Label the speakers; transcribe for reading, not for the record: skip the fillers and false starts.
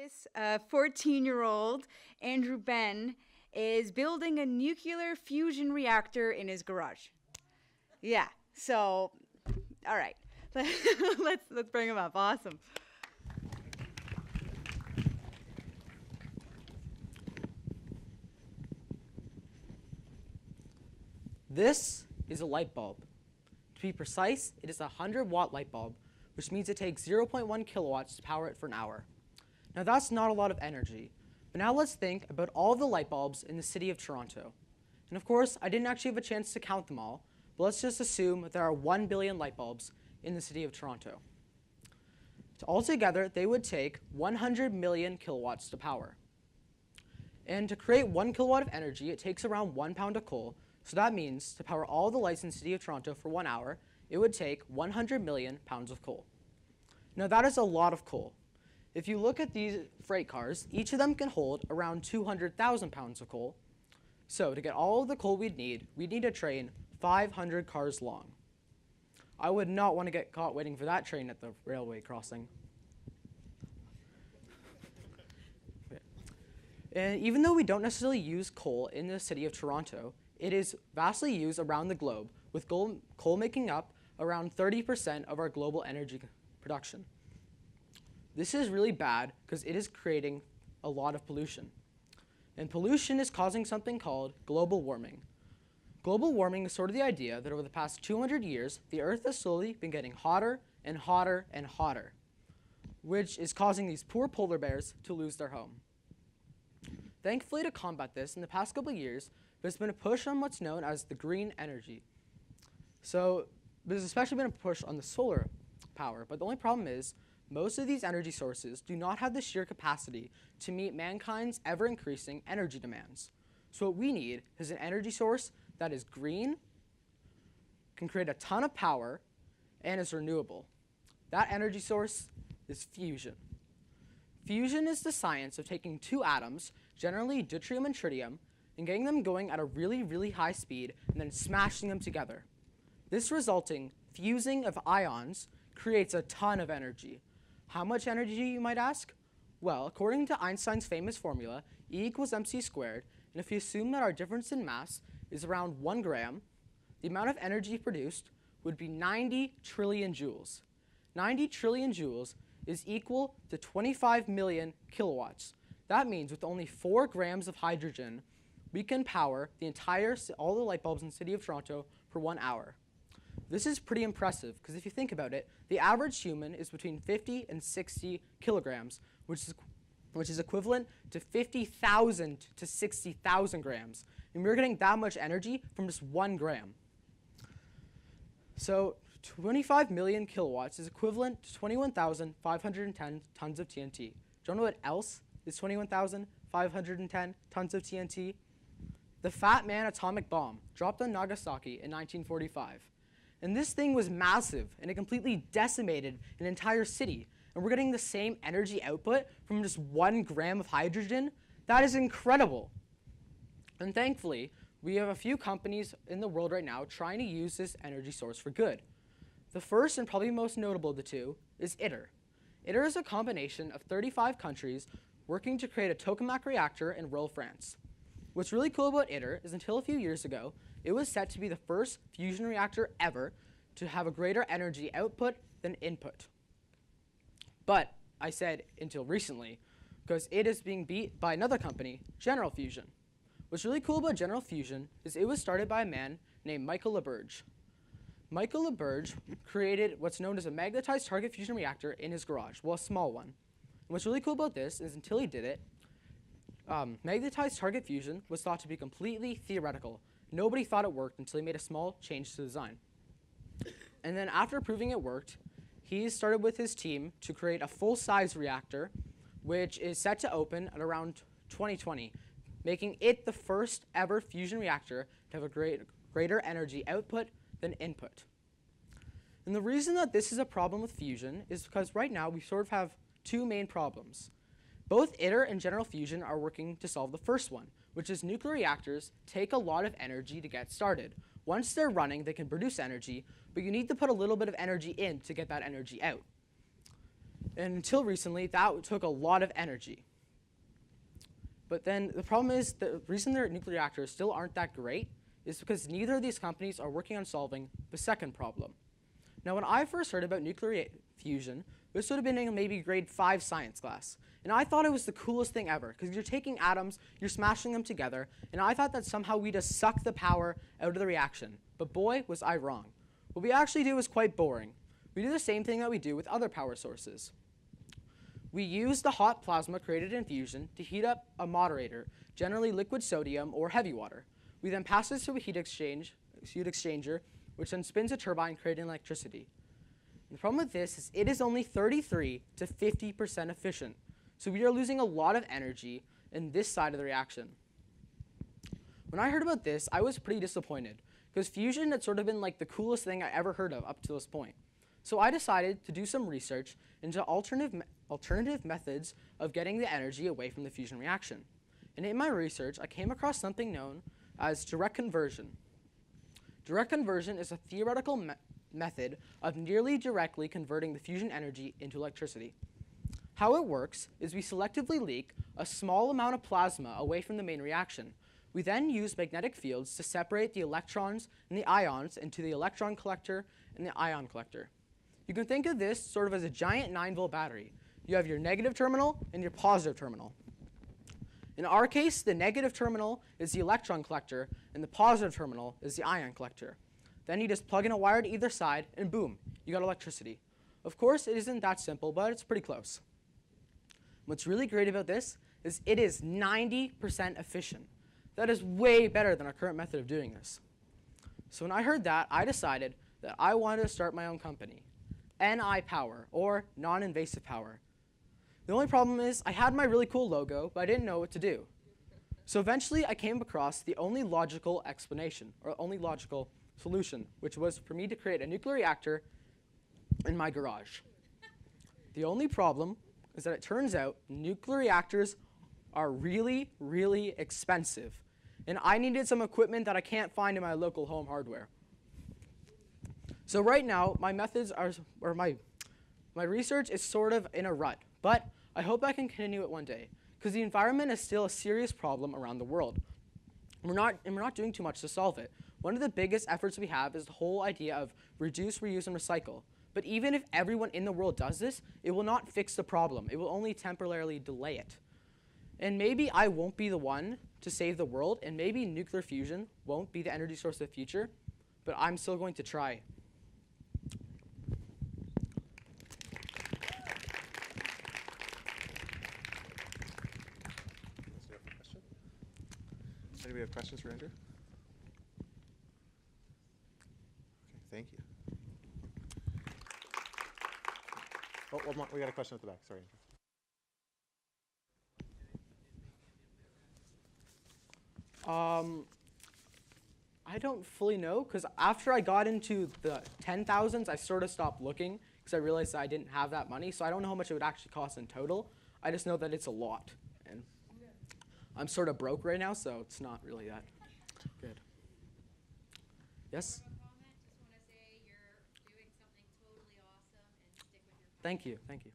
Speaker 1: This 14-year-old, Andrew Benn, is building a nuclear fusion reactor in his garage. Yeah, so, all right. let's bring him up. Awesome.
Speaker 2: This is a light bulb. To be precise, it is a 100-watt light bulb, which means it takes 0.1 kilowatts to power it for an hour. Now that's not a lot of energy, but now let's think about all the light bulbs in the city of Toronto. And of course, I didn't actually have a chance to count them all, but let's just assume that there are 1 billion light bulbs in the city of Toronto. Altogether, they would take 100 million kilowatts to power. And to create 1 kilowatt of energy, it takes around 1 pound of coal, so that means to power all the lights in the city of Toronto for 1 hour, it would take 100 million pounds of coal. Now that is a lot of coal. If you look at these freight cars, each of them can hold around 200,000 pounds of coal. So to get all of the coal we'd need a train 500 cars long. I would not want to get caught waiting for that train at the railway crossing. And even though we don't necessarily use coal in the city of Toronto, it is vastly used around the globe, with coal making up around 30% of our global energy production. This is really bad because it is creating a lot of pollution. And pollution is causing something called global warming. Global warming is sort of the idea that over the past 200 years, the Earth has slowly been getting hotter and hotter and hotter, which is causing these poor polar bears to lose their home. Thankfully, to combat this, in the past couple of years, there's been a push on what's known as the green energy. So there's especially been a push on the solar power, but the only problem is most of these energy sources do not have the sheer capacity to meet mankind's ever-increasing energy demands. So what we need is an energy source that is green, can create a ton of power, and is renewable. That energy source is fusion. Fusion is the science of taking two atoms, generally deuterium and tritium, and getting them going at a really, really high speed and then smashing them together. This resulting fusing of ions creates a ton of energy. How much energy, you might ask? Well, according to Einstein's famous formula, E equals mc squared, and if you assume that our difference in mass is around 1 gram, the amount of energy produced would be 90 trillion joules. 90 trillion joules is equal to 25 million kilowatts. That means with only 4 grams of hydrogen, we can power all the light bulbs in the city of Toronto for 1 hour. This is pretty impressive because if you think about it, the average human is between 50 and 60 kilograms, which is equivalent to 50,000 to 60,000 grams. And we're getting that much energy from just 1 gram. So 25 million kilowatts is equivalent to 21,510 tons of TNT. Do you know what else is 21,510 tons of TNT? The Fat Man atomic bomb dropped on Nagasaki in 1945. And this thing was massive, and it completely decimated an entire city. And we're getting the same energy output from just 1 gram of hydrogen? That is incredible. And thankfully, we have a few companies in the world right now trying to use this energy source for good. The first and probably most notable of the two is ITER. ITER is a combination of 35 countries working to create a tokamak reactor in rural France. What's really cool about ITER is until a few years ago, it was set to be the first fusion reactor ever to have a greater energy output than input. But I said until recently, because it is being beat by another company, General Fusion. What's really cool about General Fusion is it was started by a man named Michael LaBerge. Michael LaBerge created what's known as a magnetized target fusion reactor in his garage, well, a small one. And what's really cool about this is until he did it, magnetized target fusion was thought to be completely theoretical. Nobody thought it worked until he made a small change to the design. And then after proving it worked, he started with his team to create a full-size reactor, which is set to open at around 2020, making it the first ever fusion reactor to have a greater energy output than input. And the reason that this is a problem with fusion is because right now we sort of have two main problems. Both ITER and General Fusion are working to solve the first one, which is nuclear reactors take a lot of energy to get started. Once they're running, they can produce energy, but you need to put a little bit of energy in to get that energy out. And until recently, that took a lot of energy. But then the problem is the reason their nuclear reactors still aren't that great is because neither of these companies are working on solving the second problem. Now, when I first heard about nuclear fusion, this would have been in maybe grade 5 science class. And I thought it was the coolest thing ever, because you're taking atoms, you're smashing them together, and I thought that somehow we just suck the power out of the reaction. But boy, was I wrong. What we actually do is quite boring. We do the same thing that we do with other power sources. We use the hot plasma created in fusion to heat up a moderator, generally liquid sodium or heavy water. We then pass this to a heat exchanger, which then spins a turbine creating electricity. The problem with this is it is only 33 to 50% efficient. So we are losing a lot of energy in this side of the reaction. When I heard about this, I was pretty disappointed, because fusion had sort of been like the coolest thing I ever heard of up to this point. So I decided to do some research into alternative methods of getting the energy away from the fusion reaction. And in my research, I came across something known as direct conversion. Direct conversion is a theoretical method of nearly directly converting the fusion energy into electricity. How it works is we selectively leak a small amount of plasma away from the main reaction. We then use magnetic fields to separate the electrons and the ions into the electron collector and the ion collector. You can think of this sort of as a giant 9-volt battery. You have your negative terminal and your positive terminal. In our case, the negative terminal is the electron collector, and the positive terminal is the ion collector. Then you just plug in a wire to either side, and boom, you got electricity. Of course, it isn't that simple, but it's pretty close. What's really great about this is it is 90% efficient. That is way better than our current method of doing this. So when I heard that, I decided that I wanted to start my own company, NI Power, or non-invasive power. The only problem is I had my really cool logo, but I didn't know what to do. So eventually I came across the only logical explanation, or only logical solution, which was for me to create a nuclear reactor in my garage. The only problem is that it turns out nuclear reactors are really, really expensive. And I needed some equipment that I can't find in my local home hardware. So right now, my methods are, or my research is sort of in a rut. But I hope I can continue it one day, because the environment is still a serious problem around the world. We're not doing too much to solve it. One of the biggest efforts we have is the whole idea of reduce, reuse, and recycle. But even if everyone in the world does this, it will not fix the problem. It will only temporarily delay it. And maybe I won't be the one to save the world, and maybe nuclear fusion won't be the energy source of the future, but I'm still going to try.
Speaker 3: Do we have questions for Andrew? Okay, thank you. Oh, one more. We got a question at the back. Sorry, Andrew.
Speaker 2: I don't fully know, because after I got into the 10,000s, I sort of stopped looking, because I realized that I didn't have that money. So I don't know how much it would actually cost in total. I just know that it's a lot. And I'm sort of broke right now, so it's not really that good. Yes? Thank you. Thank you.